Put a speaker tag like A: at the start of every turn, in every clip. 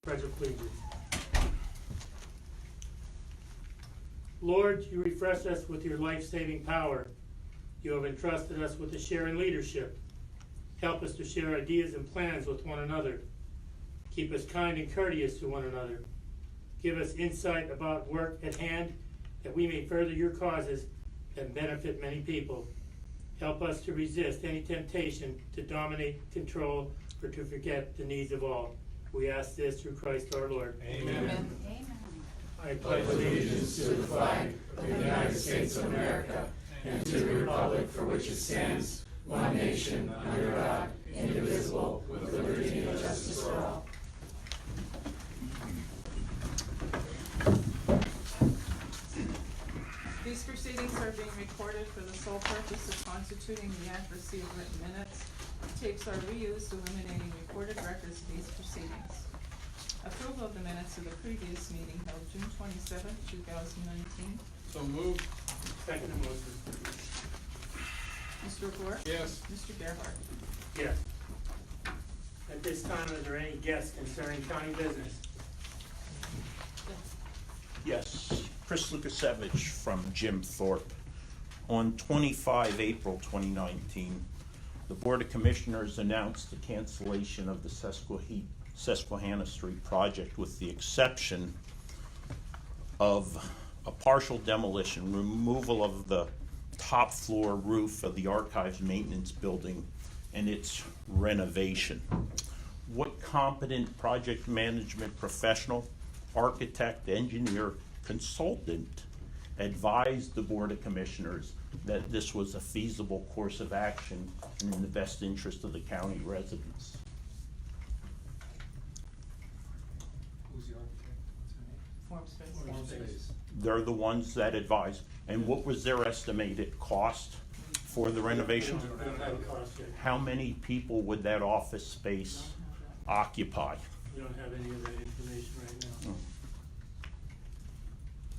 A: Pledge of Allegiance. Lord, you refresh us with your life-saving power. You have entrusted us with a share in leadership. Help us to share ideas and plans with one another. Keep us kind and courteous to one another. Give us insight about work at hand, that we may further your causes and benefit many people. Help us to resist any temptation to dominate, control, or to forget the needs of all. We ask this through Christ our Lord.
B: Amen.
C: Amen.
A: I
B: Pledge allegiance to the flag of the United States of America and to the republic for which it stands, one nation, under God, indivisible, with liberty and justice for all.
D: These proceedings are being recorded for the sole purpose of constituting the accuracy of written minutes. Tapes are reused, eliminating recorded records of these proceedings. Approval of the minutes of the previous meeting held June 27th, 2019.
B: So moved.
A: second motion.
D: Mr. O'Gore?
B: Yes.
D: Mr. Gerhart?
A: Yes. At this time, are there any guests concerning county business?
E: Yes, Chris Lukasevich from Jim Thorpe. On 25 April 2019, the Board of Commissioners announced the cancellation of the Susquehanna Street project with the exception of a partial demolition, removal of the top floor roof of the Archives Maintenance Building and its renovation. What competent project management professional, architect, engineer, consultant advised the Board of Commissioners that this was a feasible course of action and in the best interest of the county residents?
B: Who's the architect? What's her name?
D: Form space.
E: They're the ones that advised. And what was their estimated cost for the renovation?
A: We don't have a cost yet.
E: How many people would that office space occupy?
A: We don't have any of that information right now.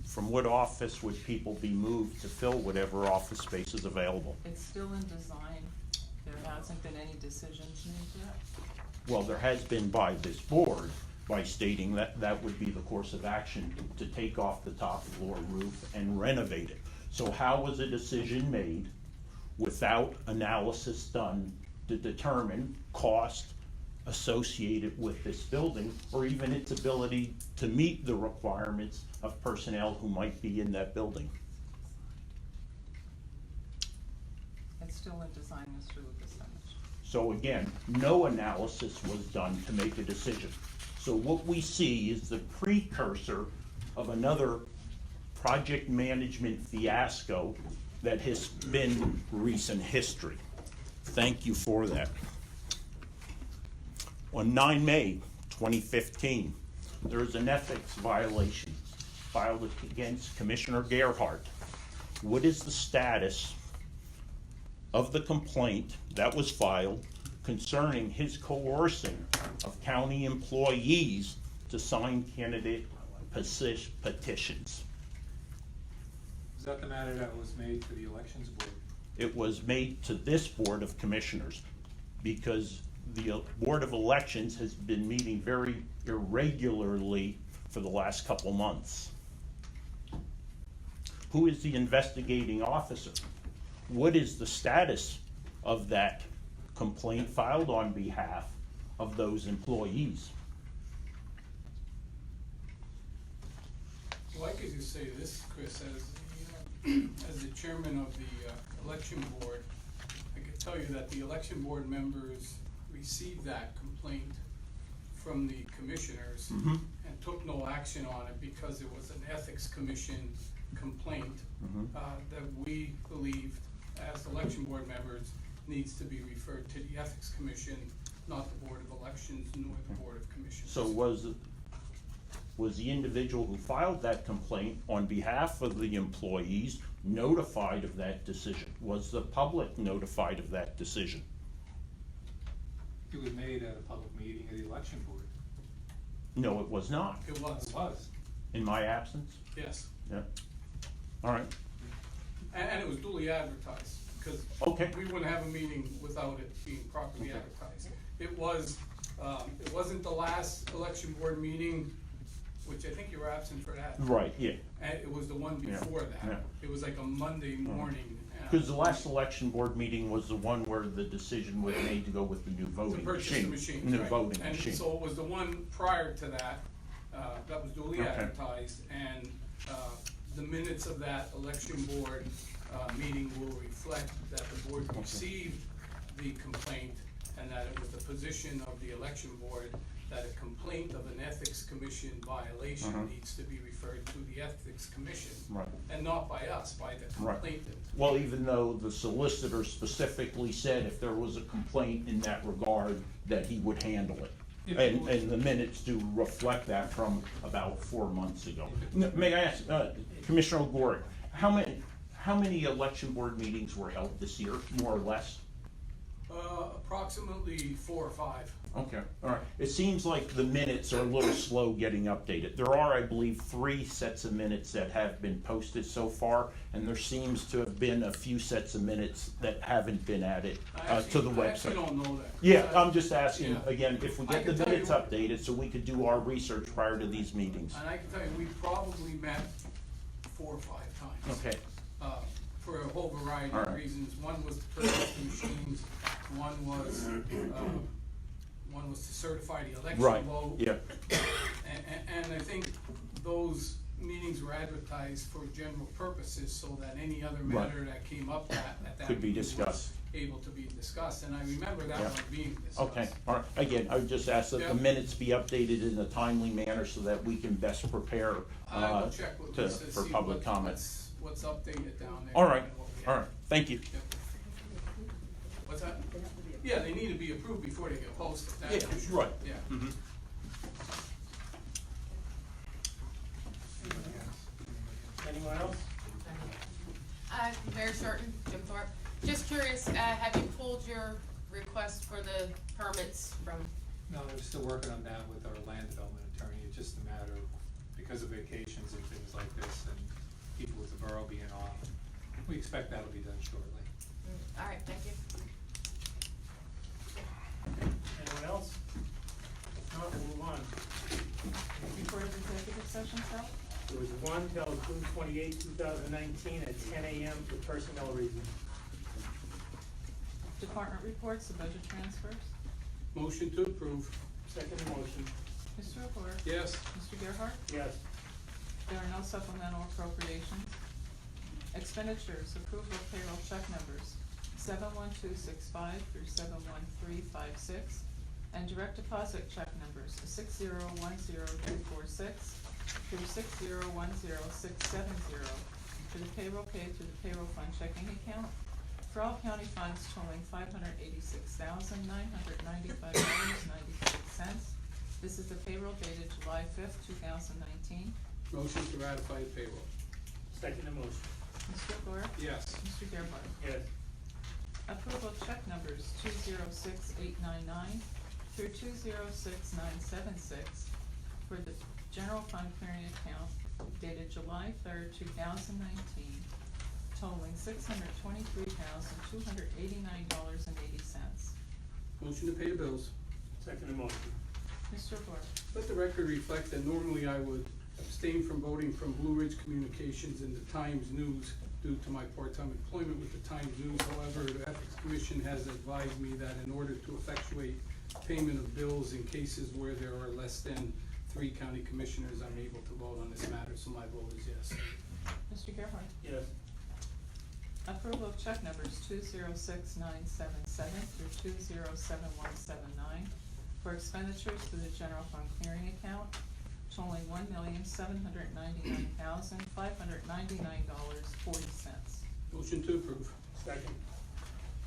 E: From what office would people be moved to fill whatever office space is available?
D: It's still in design. There hasn't been any decisions made yet.
E: Well, there has been by this board, by stating that that would be the course of action to take off the top floor roof and renovate it. So how was a decision made without analysis done to determine cost associated with this building, or even its ability to meet the requirements of personnel who might be in that building?
D: It's still in design, Mr. Lukasevich.
E: So again, no analysis was done to make a decision. So what we see is the precursor of another project management fiasco that has been recent history. Thank you for that. On 9 May 2015, there was an ethics violation filed against Commissioner Gerhart. What is the status of the complaint that was filed concerning his coercing of county employees to sign candidate petitions?
B: Is that the matter that was made to the elections board?
E: It was made to this Board of Commissioners because the Board of Elections has been meeting very irregularly for the last couple months. Who is the investigating officer? What is the status of that complaint filed on behalf of those employees?
F: Well, I could just say this, Chris, as the chairman of the election board, I could tell you that the election board members received that complaint from the commissioners and took no action on it because it was an ethics commission complaint that we believed as election board members needs to be referred to the ethics commission, not the Board of Elections nor the Board of Commissioners.
E: So was the individual who filed that complaint on behalf of the employees notified of that decision? Was the public notified of that decision?
B: It was made at a public meeting of the election board.
E: No, it was not.
F: It was,
B: It was.
E: In my absence?
F: yes.
E: Yeah. All right.
F: And it was duly advertised, because
E: Okay.
F: we wouldn't have a meeting without it being properly advertised. It was It wasn't the last election board meeting, which I think you were absent for that.
E: Right, yeah.
F: And it was the one
E: Yeah,
F: before
E: yeah.
F: that. It was like a Monday morning.
E: Because the last election board meeting was the one where the decision was made to go with the new
F: To
E: voting
F: purchase the
E: machine.
F: machines,
E: New
F: right.
E: voting
F: And
E: machine.
F: so it was the one prior to that, that was duly
E: Okay.
F: advertised, and, the minutes of that election board, meeting will reflect that the board received the complaint, and that it was the position of the election board that a complaint of an ethics commission violation needs to be referred to the ethics commission.
E: Right.
F: And not by us, by the
E: Right.
F: complainant.
E: Well, even though the solicitor specifically said if there was a complaint in that regard, that he would handle it.
F: If it was-
E: And the minutes do reflect that from about 4 months ago. May I ask, Commissioner O'Gore, how many election board meetings were held this year, more or less?
F: Approximately 4 or 5.
E: Okay, all right. It seems like the minutes are a little slow getting updated. There are, I believe, 3 sets of minutes that have been posted so far, and there seems to have been a few sets of minutes that haven't been added to the
F: I actually
E: website.
F: don't know that.
E: Yeah, I'm just asking,
F: Yeah.
E: again, if we
F: I
E: get
F: can
E: the
F: tell you
E: minutes
F: what-
E: updated, so we could do our research prior to these meetings.
F: And I can tell you, we probably met 4 or 5 times.
E: Okay,
F: For a whole variety
E: All
F: of
E: right.
F: reasons. One was to purchase the machines, one was to certify the election
E: right,
F: vote.
E: yeah,
F: And I think those meetings were advertised for general purposes, so that any other
E: Right.
F: matter that came up at that
E: Could be
F: meeting was
E: discussed.
F: able to be discussed, and I remember that
E: Yeah.
F: one being discussed.
E: okay, all right. Again, I would just ask that
F: Yeah.
E: the minutes be updated in a timely manner so that we can best prepare
F: I will check with
E: to,
F: Lisa to
E: for
F: see
E: public comment.
F: what's updated down there.
E: All right,
F: and what we
E: all
F: have.
E: right, thank you.
F: Yep. What's that? Yeah, they need to be approved before they get posted, that's for sure.
E: right.
F: Yeah.
E: Mhm.
A: Anyone else?
C: Mayor Shorten, Jim Thorpe. Just curious, have you pulled your request for the permits from,
G: No, we're still working on that with our land development attorney. It's just a matter of, because of vacations and things like this and people with the borough being off. We expect that'll be done shortly.
C: all right, thank you.
A: Anyone else? If not, we'll move on.
D: Report of executive session, Sal?
A: There was one till June 28, 2019 at 10 a.m. for personnel reasons.
D: Department reports, the budget transfers.
F: Motion to approve.
A: Second motion.
D: Mr. O'Gore?
F: Yes.
D: Mr. Gerhart?
A: Yes.
D: There are no supplemental appropriations. Expenditures, approval of payroll check numbers 71265 through 71356, and direct deposit check numbers 6010246 through 6010670 for the payroll paid through the payroll fund checking account for all county funds totaling $586,995.96. This is the payroll dated July 5th, 2019.
F: Motion to ratify the payroll.
A: Second motion.
D: Mr. O'Gore?
F: Yes.
D: Mr. Gerhart?
A: Yes.
D: Approval of check numbers 206899 through 206976 for the general fund clearing account dated July 3rd, 2019, totaling $623,289.80.
F: Motion to pay the bills.
A: Second motion.
D: Mr. O'Gore?
F: Let the record reflect that normally I would abstain from voting from Blue Ridge Communications and the Times News due to my part-time employment with the Times News. However, the Ethics Commission has advised me that in order to effectuate payment of bills in cases where there are less than 3 county commissioners, I'm able to vote on this matter, so my vote is yes.
D: Mr. Gerhart?
A: Yes.
D: Approval of check numbers 206977 through 207179 for expenditures through the general fund clearing account totaling $1,799,599.40.
F: Motion to approve.
A: Second.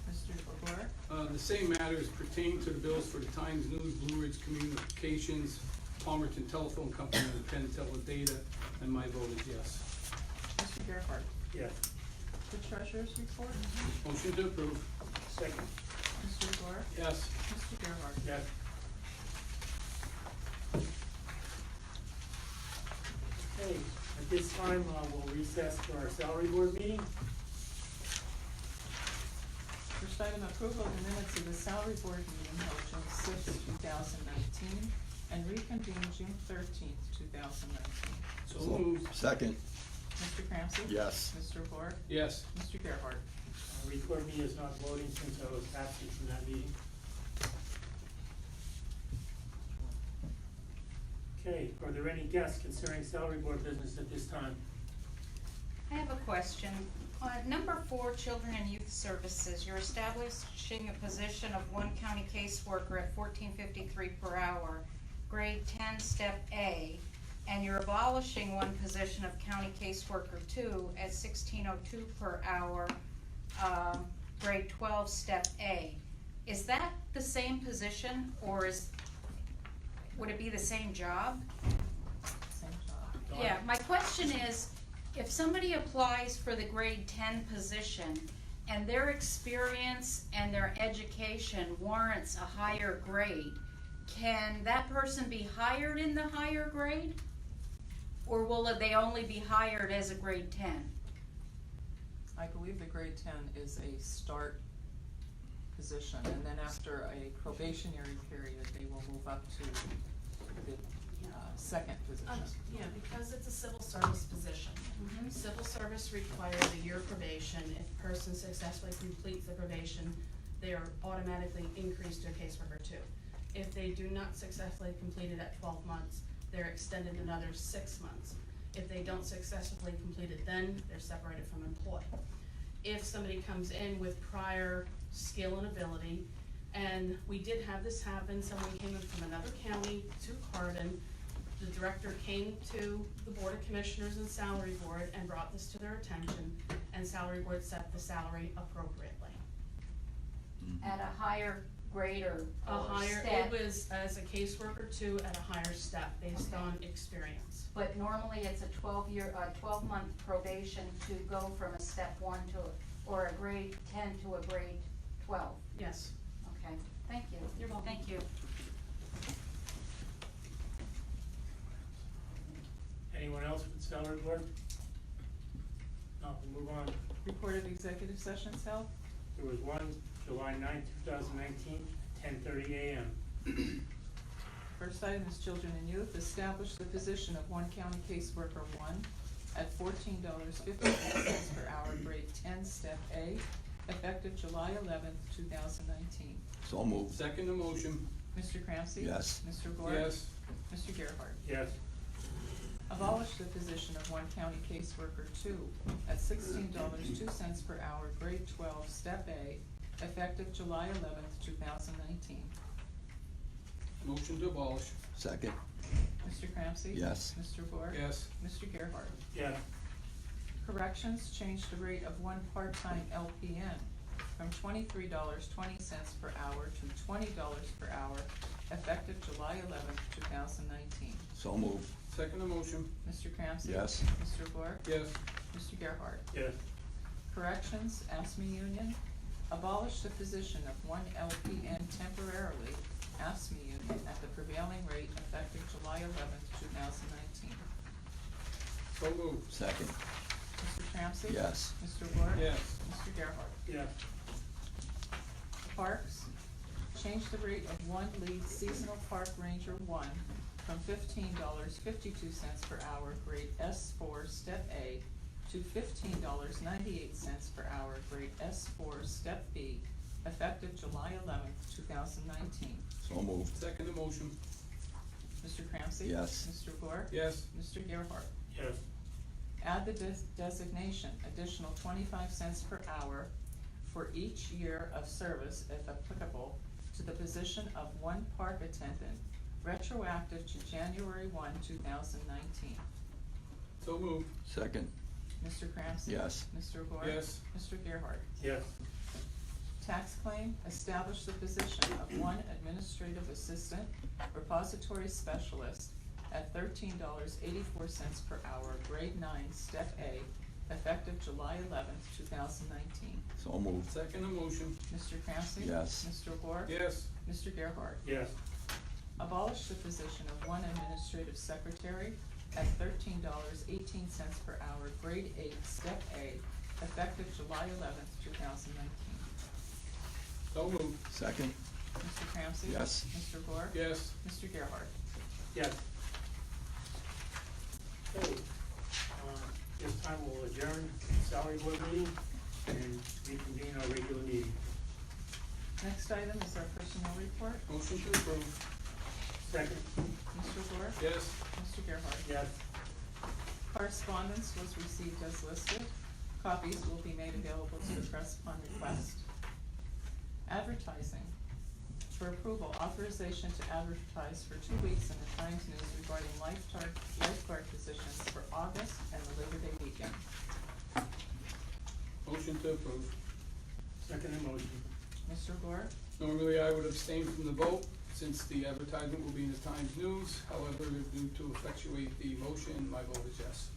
D: Mr. O'Gore?
F: The same matters pertain to the bills for the Times News, Blue Ridge Communications, Palmerton Telephone Company, and Penn Teledata, and my vote is yes.
D: Mr. Gerhart?
A: Yes.
D: The treasurer's report?
F: Motion to approve.
A: Second.
D: Mr. O'Gore?
F: Yes.
D: Mr. Gerhart?
A: Yes. Okay, at this time, we'll recess for our salary board meeting.
D: For First item, approval of the minutes of the salary board meeting held June sixth, 2019, and reconvened June 13th, 2019.
F: So moved.
B: Second.
D: Mr. Cramsey?
B: Yes.
D: Mr. O'Gore?
F: Yes.
D: Mr. Gerhart?
A: Record me as not voting since I was absent from that meeting. Okay, are there any guests concerning salary board business at this time?
H: I have a question. On number 4, Children and Youth Services, you're establishing a position of one county caseworker at $14.53 per hour, grade 10, step A, and you're abolishing one position of county caseworker 2 at $16.02 per hour, grade 12, step A. Is that the same position, or would it be the same job?
D: Same job.
H: Yeah, my question is, if somebody applies for the grade 10 position and their experience and their education warrants a higher grade, can that person be hired in the higher grade? Or will they only be hired as a grade 10?
D: I believe the grade 10 is a start position, and then after a probationary period, they will move up to the second position.
I: Yeah, because it's a civil service position.
H: Mhm.
I: Civil service requires a year probation. If a person successfully completes the probation, they are automatically increased to a caseworker 2. If they do not successfully complete it at 12 months, they're extended another 6 months. If they don't successfully complete it then, they're separated from employ. If somebody comes in with prior skill and ability, and we did have this happen, someone came in from another county to Cardin, the director came to the Board of Commissioners and Salary Board and brought this to their attention, and Salary Board set the salary appropriately.
H: At a higher grade or
I: It
H: step?
I: was as a caseworker 2 at a higher step based on experience.
H: But normally it's a 12-month probation to go from a step 1 or a grade 10 to a grade 12.
I: Yes.
H: Okay, thank you.
I: You're welcome.
H: Thank you.
A: Anyone else with salary board? No, we'll move on.
D: Report of executive sessions held.
A: There was one, July 9th, 2019, 10:30 a.m.
D: First item is Children and Youth, establish the position of one county caseworker 1 at $14.50 per hour, grade 10, step A, effective July 11th, 2019.
B: So moved.
F: Second motion.
D: Mr. Cramsey?
B: Yes.
D: Mr. Gore?
F: Yes.
D: Mr. Gerhart?
A: Yes.
D: Abolish the position of one county caseworker 2 at $16.02 per hour, grade 12, step A, effective July 11th, 2019.
F: Motion to abolish.
B: Second.
D: Mr. Cramsey?
B: Yes.
D: Mr. Gore?
F: Yes.
D: Mr. Gerhart?
A: Yes.
D: Corrections, change the rate of one part-time LPN from $23.20 per hour to $20 per hour, effective July 11th, 2019.
B: So moved.
F: Second motion.
D: Mr. Cramsey?
B: Yes.
D: Mr. Gore?
F: Yes.
D: Mr. Gerhart?
A: Yes.
D: Corrections, ASME Union, abolish the position of one LPN temporarily, ASME Union, at the prevailing rate effective July 11th, 2019.
F: So moved.
B: Second.
D: Mr. Cramsey?
B: Yes.
D: Mr. Gore?
F: Yes.
D: Mr. Gerhart?
A: Yes.
D: Parks, change the rate of one lead seasonal park ranger 1 from $15.52 per hour, grade S4, step A, to $15.98 per hour, grade S4, step B, effective July 11th, 2019.
B: So moved.
F: Second motion.
D: Mr. Cramsey?
B: Yes.
D: Mr. Gore?
F: Yes.
D: Mr. Gerhart?
A: Yes.
D: Add the designation, additional 25 cents per hour for each year of service, if applicable, to the position of one park attendant, retroactive to January 1, 2019.
F: So moved.
B: Second.
D: Mr. Cramsey?
B: Yes.
D: Mr. Gore?
F: Yes.
D: Mr. Gerhart?
A: Yes.
D: Tax claim, establish the position of one administrative assistant, repository specialist, at $13.84 per hour, grade 9, step A, effective July 11th, 2019.
B: So moved.
F: Second motion.
D: Mr. Cramsey?
B: Yes.
D: Mr. Gore?
F: Yes.
D: Mr. Gerhart?
A: Yes.
D: Abolish the position of one administrative secretary at $13.18 per hour, grade 8, step A, effective July 11th, 2019.
F: So moved.
B: Second.
D: Mr. Cramsey?
B: Yes.
D: Mr. Gore?
F: Yes.
D: Mr. Gerhart?
A: Yes. Okay, this time we'll adjourn salary board meeting and reconvene our regular meeting.
D: Next item is our personnel report.
F: Motion to approve.
A: Second?
D: Mr. Gore?
F: Yes.
D: Mr. Gerhart?
A: Yes.
D: Correspondence was received as listed. Copies will be made available to the press upon request. Advertising. For approval, authorization to advertise for 2 weeks in the Times News regarding lifeguard positions for August and the Labor Day weekend.
F: Motion to approve.
A: Second motion.
D: Mr. Gore?
F: Normally, I would abstain from the vote since the advertisement will be in the Times News. However, due to effectuate the motion, my vote is yes.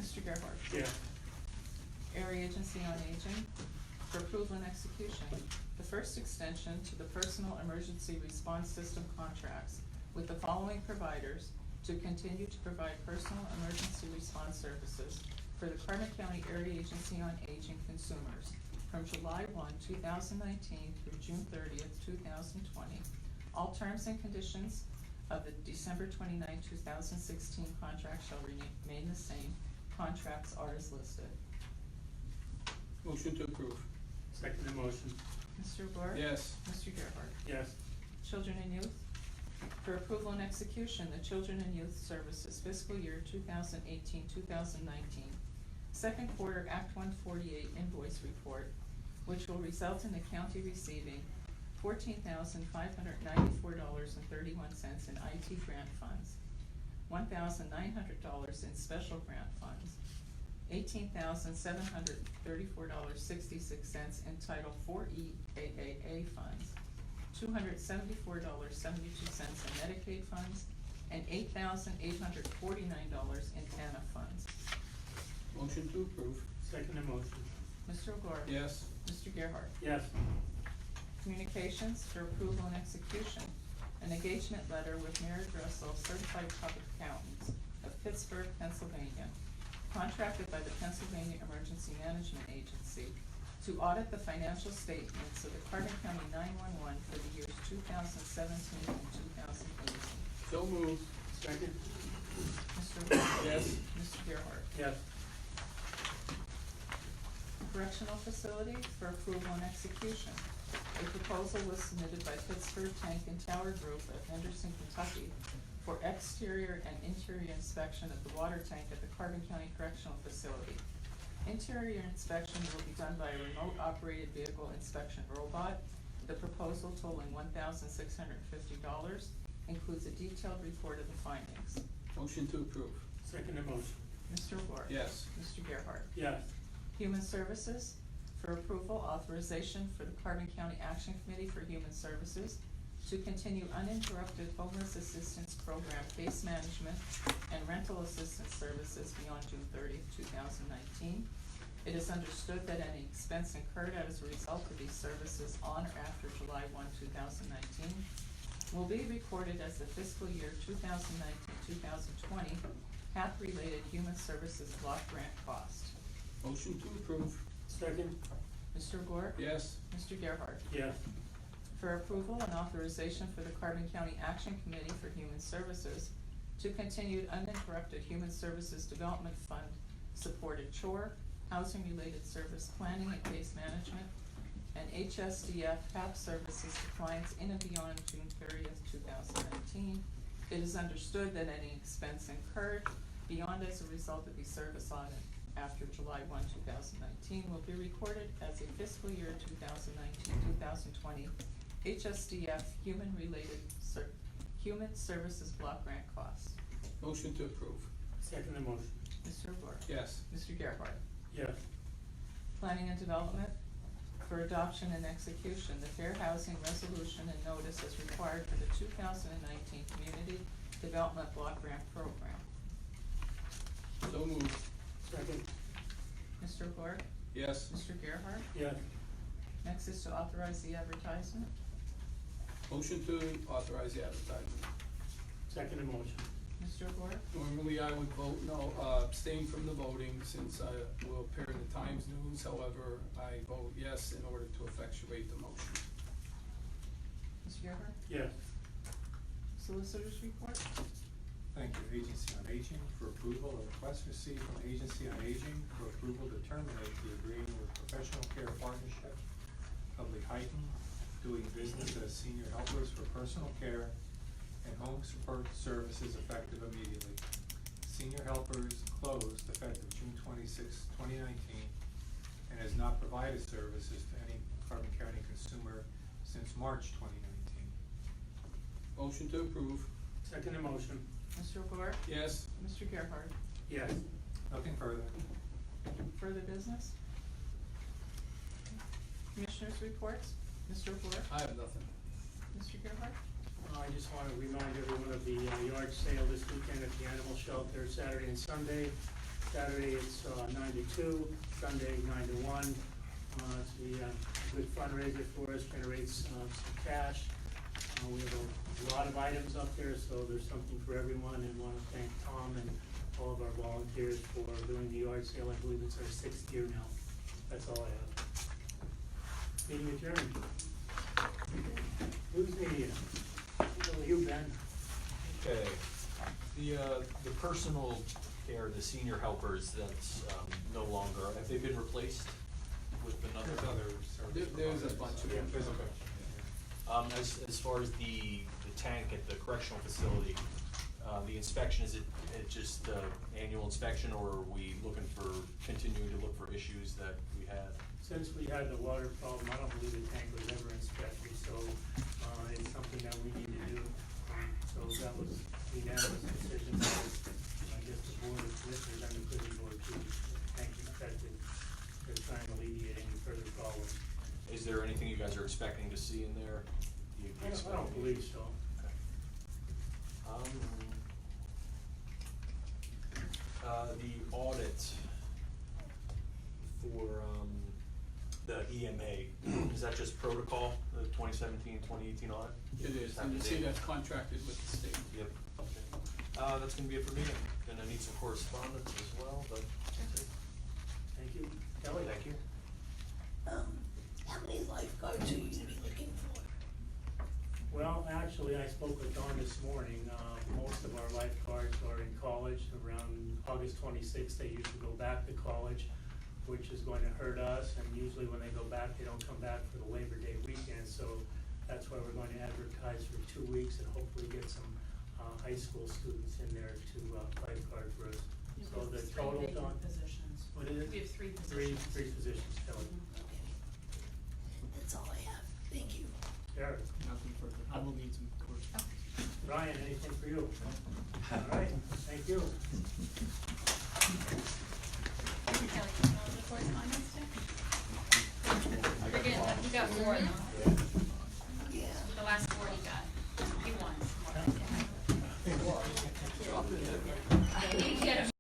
D: Mr. Gerhart?
A: Yes.
D: Area Agency on Aging, for approval and execution. The first extension to the personal emergency response system contracts with the following providers to continue to provide personal emergency response services for the Carbon County Area Agency on Aging consumers from July 1, 2019 through June 30th, 2020. All terms and conditions of the December 29, 2016 contract shall remain the same. Contracts are as listed.
F: Motion to approve.
A: Second motion.
D: Mr. Gore?
F: Yes.
D: Mr. Gerhart?
A: Yes.
D: Children and Youth. For approval and execution, the Children and Youth Services fiscal year 2018-2019 second quarter Act 148 invoice report, which will result in the county receiving $14,594.31 in IT grant funds, $1,900 in special grant funds, $18,734.66 in Title IV EAAA funds, $274.72 in Medicaid funds, and $8,849 in TANF funds.
F: Motion to approve.
A: Second motion.
D: Mr. O'Gore?
F: Yes.
D: Mr. Gerhart?
A: Yes.
D: Communications for approval and execution. An engagement letter with Mary Dressel, Certified Public Accountants of Pittsburgh, Pennsylvania, contracted by the Pennsylvania Emergency Management Agency to audit the financial statements of the Carbon County 911 for the years 2017 and 2018.
F: So moved.
A: Second?
D: Mr. O'Gore?
F: Yes.
D: Mr. Gerhart?
A: Yes.
D: Correctional Facility for approval and execution. A proposal was submitted by Pittsburgh Tank and Tower Group of Henderson, Kentucky for exterior and interior inspection of the water tank at the Carbon County Correctional Facility. Interior inspection will be done by a remote operated vehicle inspection robot. The proposal totaling $1,650 includes a detailed report of the findings.
F: Motion to approve.
A: Second motion.
D: Mr. O'Gore?
F: Yes.
D: Mr. Gerhart?
A: Yes.
D: Human Services, for approval, authorization for the Carbon County Action Committee for Human Services to continue uninterrupted homeless assistance program case management and rental assistance services beyond June 30th, 2019. It is understood that any expense incurred as a result of these services on or after July 1, 2019 will be recorded as the fiscal year 2019-2020 HAP-related Human Services block grant cost.
F: Motion to approve.
A: Second?
D: Mr. Gore?
F: Yes.
D: Mr. Gerhart?
A: Yes.
D: For approval and authorization for the Carbon County Action Committee for Human Services to continue uninterrupted Human Services Development Fund supported chore, housing-related service planning and case management, and HSDF HAP services to clients in and beyond June 30th, 2019. It is understood that any expense incurred beyond as a result of the service audit after July 1, 2019 will be recorded as a fiscal year 2019-2020 HSDF Human Services Block Grant costs.
F: Motion to approve.
A: Second motion.
D: Mr. O'Gore?
F: Yes.
D: Mr. Gerhart?
A: Yes.
D: Planning and Development for adoption and execution, the Fair Housing Resolution and Notice is required for the 2019 Community Development Block Grant Program.
F: So moved.
A: Second?
D: Mr. O'Gore?
F: Yes.
D: Mr. Gerhart?
A: Yes.
D: Next is to authorize the advertisement.
F: Motion to authorize the advertisement.
A: Second motion.
D: Mr. O'Gore?
F: Normally, I would vote no, abstain from the voting since I will appear in the Times News. However, I vote yes in order to effectuate the motion.
D: Mr. Gerhart?
A: Yes.
D: Solicitors report?
G: Thank you. Agency on Aging for approval, a request received from Agency on Aging for approval to terminate the agreement with Professional Care Partnership of Lehighton, doing business as senior helpers for personal care and home support services effective immediately. Senior helpers closed effective June 26, 2019, and has not provided services to any Carbon County consumer since March 2019.
F: Motion to approve.
A: Second motion.
D: Mr. O'Gore?
F: Yes.
D: Mr. Gerhart?
A: Yes.
G: Nothing further.
D: Further business? Commissioners' reports? Mr. O'Gore?
F: I have nothing.
D: Mr. Gerhart?
A: I just want to remind everyone of the yard sale this weekend at the animal shelter, Saturday and Sunday. Saturday it's 9 to 2, Sunday 9 to 1. It's a good fundraiser for us, generates some cash. We have a lot of items up there, so there's something for everyone, and want to thank Tom and all of our volunteers for doing the yard sale. I believe it's our 6th year now. That's all I have. Meeting adjourned. Who's media? You, Ben.
J: Okay, the personal care, the senior helpers, that's, no longer, have they been replaced with another?
G: There's other service
F: There's a
G: providers.
F: bunch of
G: Yeah,
F: them.
G: there's a bunch, yeah.
J: As far as the tank at the correctional facility, the inspection, is it just, annual inspection, or are we looking for, continuing to look for issues that we had?
A: Since we had the water problem, I don't believe the tank was ever inspected, so, it's something that we need to do. So that was the unanimous decision, that was, I guess, the board of commissioners and the prison board to tank inspected. They're trying to alleviate any further problems.
J: Is there anything you guys are expecting to see in there?
A: I don't believe so.
J: Okay. The audit for, the EMA, is that just protocol, the 2017-2018 audit?
F: It is, and you see that's contracted with the state.
J: Yep, okay. That's gonna be it for me. I'm gonna need some correspondence as well, but that's it.
A: Thank you. Kelly?
J: Thank you.
B: How many lifeguards are you gonna be looking for?
A: Well, actually, I spoke with Dawn this morning. Most of our lifeguards are in college. Around August 26th, they usually go back to college, which is going to hurt us. And usually when they go back, they don't come back for the Labor Day weekend. So that's why we're going to advertise for 2 weeks and hopefully get some high school students in there to lifeguard for us. So the total, Dawn?
I: Positions.
A: What is it?
I: We have 3 positions.
A: Three positions, Kelly.
B: Okay. That's all I have. Thank you.
A: Eric?
F: Nothing further. I will need some correspondence.
A: Ryan, anything for you? All right, thank you.
C: Kelly, you know the correspondence too? Forget, you got 4 of them.
B: Yeah.
C: The last 4 you got. You won. You get 'em.